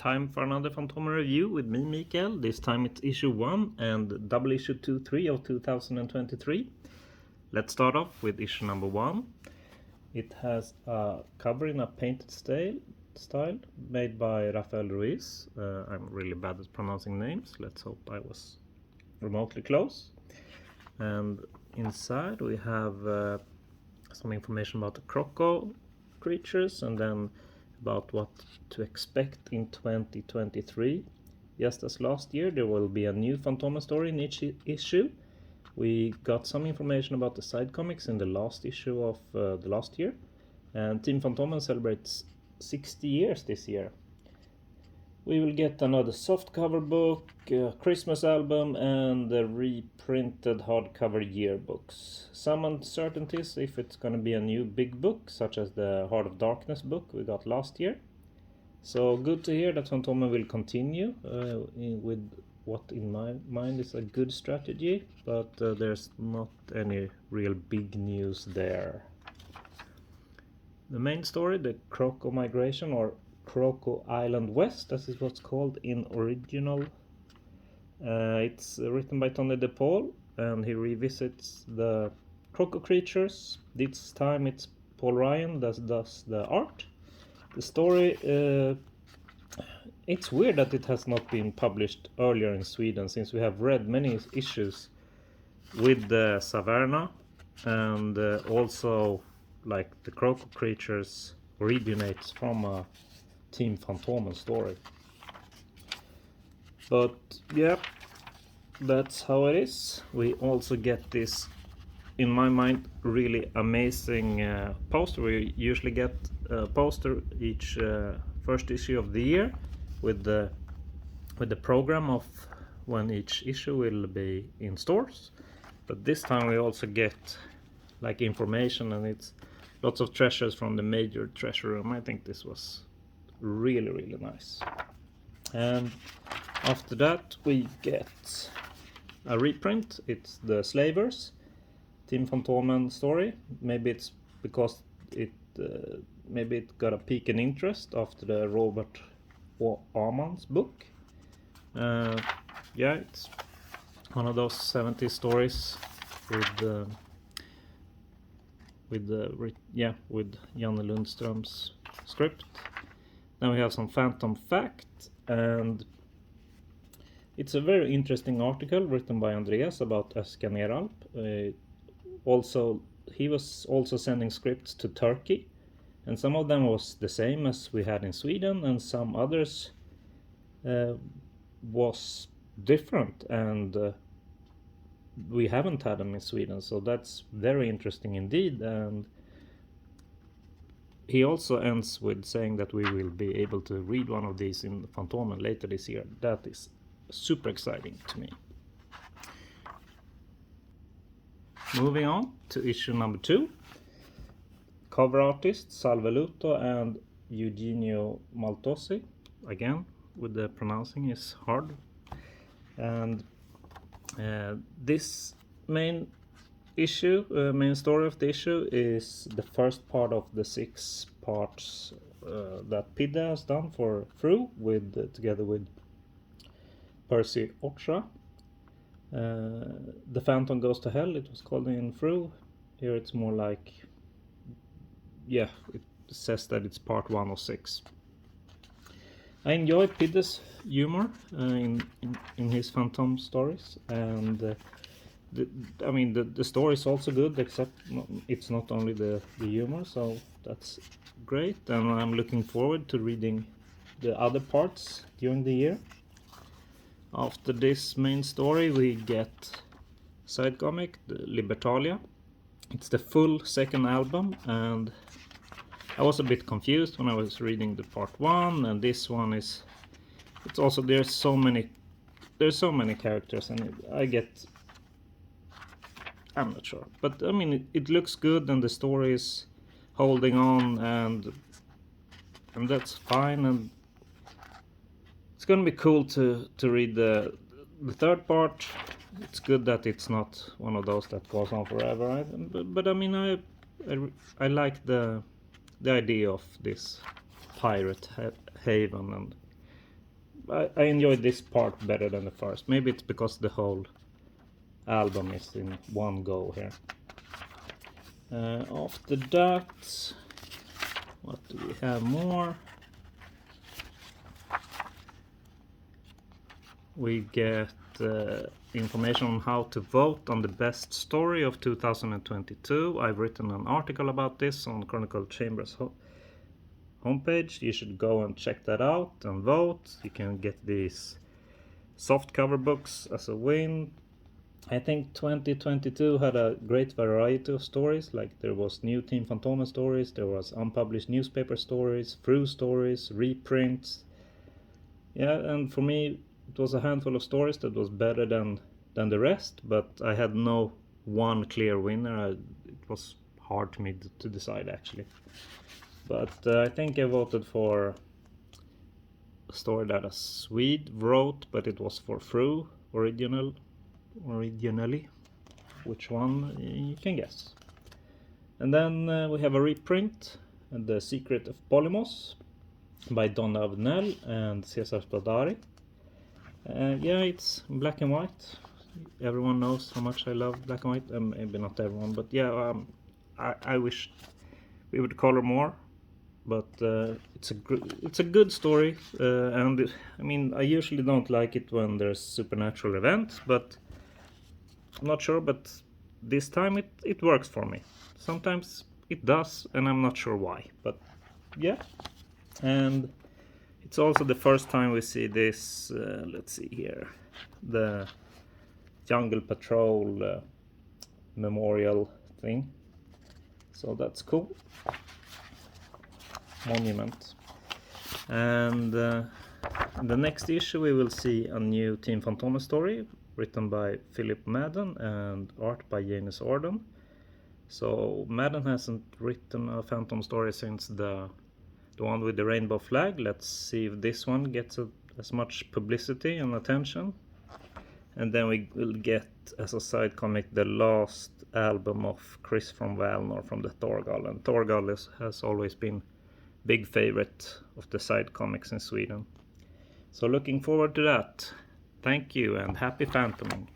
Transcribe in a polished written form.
Time for another Fantomen review with me, Mikael. This time it's issue 1 and double issue 2-3 of 2023. Let's start off with issue number 1. It has a cover in a painted style made by Rafael Ruiz. I'm really bad at pronouncing names. Let's hope I was remotely close. And inside we have some information about the Crocco creatures and then about what to expect in 2023. Just as last year, there will be a new Fantomen story in each issue. We got some information about the side comics in the last issue of the last year, and Team Fantomen celebrates 60 years this year. We will get another softcover book, Christmas album, and the reprinted hardcover yearbooks. Some uncertainties if it's going to be a new big book, such as the Heart of Darkness book we got last year. So good to hear that Fantomen will continue with what in my mind is a good strategy, but there's not any real big news there. The main story, the Crocco-migration, or Crocco Island West, as is what's called in original. It's written by DePaul, and he revisits the Crocco creatures. This time it's Paul Ryan that does the art. The story, it's weird that it has not been published earlier in Sweden, since we have read many issues with the Slavhandlarna, and also like the Crocco creatures originates from a Team Fantomen story. But yeah, that's how it is. We also get this, in my mind, really amazing poster. We usually get a poster each first issue of the year with the program of when each issue will be in stores. But this time we also get like information, and it's lots of treasures from the major treasure room. I think this was really nice. And after that we get a reprint. It's the Slavers Team Fantomen story. Maybe it's because it maybe it got a peak in interest after the Robert Armand's book. Yeah, it's one of those 70s stories with Janne Lundström's script. Then we have some Phantom fact, and it's a very interesting article written by Andreas about Özcan Eralp. Also, he was also sending scripts to Turkey, and some of them was the same as we had in Sweden, and some others was different, and we haven't had them in Sweden, so that's very interesting indeed. And he also ends with saying that we will be able to read one of these in Fantomen later this year. That is super exciting to me. Moving on to issue number 2. Cover artists Salveluto and Eugenio Maltosi. Again, with the pronouncing is hard. And this main story of the issue is the first part of the 6 parts that Pidde has done for Fru together with Percy Ochoa. The Phantom Goes to Hell, it was called in Fru. Here it's more like, yeah, it says that it's part 1 of 6. I enjoy Pidde's humor in his Phantom stories, and the story is also good, except it's not only the humor, so that's great. And I'm looking forward to reading the other parts during the year. After this main story we get side comic, the Libertalia. It's the full second album, and I was a bit confused when I was reading the part 1, and this one it's also, there's so many characters, and I'm not sure, but I mean it looks good, and the story is holding on, and that's fine. And it's gonna be cool to read the third part. It's good that it's not one of those that goes on forever, but I mean I like the idea of this pirate haven, and I enjoyed this part better than the first. Maybe it's because the whole album is in one go here. After that, what do we have more? We get information on how to vote on the best story of 2022. I've written an article about this on Chronicle Chamber's homepage. You should go and check that out and vote. You can get these softcover books as a win. I think 2022 had a great variety of stories. Like there was new Team Fantomen stories, there was unpublished newspaper stories, through stories, reprints. Yeah, and for me it was a handful of stories that was better than the rest, but I had no one clear winner. It was hard to me to decide actually. But I think I voted for a story that a Swede wrote, but it was for through originally. Which one you can guess. And then we have a reprint, The Secret of Polymos by Donne Avenell and César Spadari. Yeah, it's black and white. Everyone knows how much I love black and white. Maybe not everyone, but yeah, I wish we would color more. But it's a good story, and I mean I usually don't like it when there's supernatural events, but I'm not sure. But this time it works for me. Sometimes it does, and I'm not sure why. But yeah, and it's also the first time we see this. Let's see here, the Jungle Patrol memorial thing. So that's cool. Monument. And in the next issue we will see a new Team Fantomen story written by Philip Madden and art by James Orden. So Madden hasn't written a Phantom story since the one with the rainbow flag. Let's see if this one gets as much publicity and attention. And then we will get as a side comic the last album of Chris from Valnor from the Torgal. And Torgal has always been big favorite of the side comics in Sweden. So looking forward to that. Thank you and happy Fantoming.